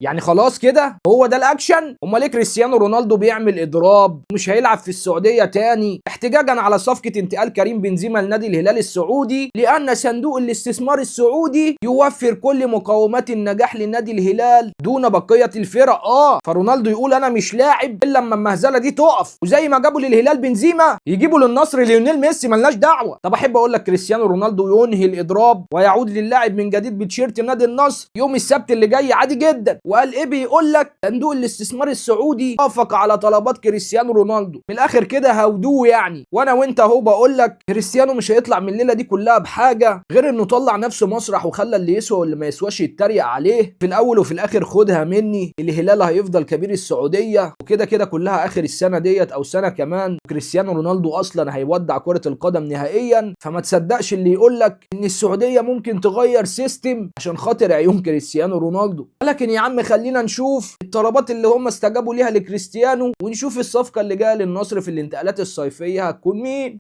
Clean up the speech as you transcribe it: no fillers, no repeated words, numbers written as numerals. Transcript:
يعني خلاص كده هو ده الاكشن؟ امال ليه كريستيانو رونالدو بيعمل اضراب ومش هيلعب في السعوديه تاني احتجاجا على صفقه انتقال كريم بنزيما لنادي الهلال السعودي، لان صندوق الاستثمار السعودي يوفر كل مقومات النجاح لنادي الهلال دون بقيه الفرق. فرونالدو يقول انا مش لاعب الا لما المهزله دي تقف، وزي ما جابوا للهلال بنزيما يجيبوا للنصر ليونيل ميسي، ملناش دعوه. طب احب اقول لك كريستيانو رونالدو ينهي الاضراب ويعود للاعب من جديد بتيشيرت نادي النصر يوم السبت اللي جاي عادي جدا. وقال ايه؟ بيقول لك صندوق الاستثمار السعودي وافق على طلبات كريستيانو رونالدو. من الاخر كده هودوه يعني. وانا وانت اهو بقول لك كريستيانو مش هيطلع من الليله دي كلها بحاجه غير انه طلع نفسه مسرح وخلى اللي يسوى واللي ما يسواش يتريق عليه. في الاول وفي الاخر خدها مني، الهلال هيفضل كبير السعوديه، وكده كده كلها اخر السنه ديت او سنه كمان. كريستيانو رونالدو اصلا هيودع كره القدم نهائيا، فما تصدقش اللي يقول لك ان السعوديه ممكن تغير سيستم عشان خاطر عيون كريستيانو رونالدو. لكن يا عم خلينا نشوف الطلبات اللي هم استجابوا ليها لكريستيانو، ونشوف الصفقه اللي جايه للنصر في الانتقالات الصيفيه هتكون مين.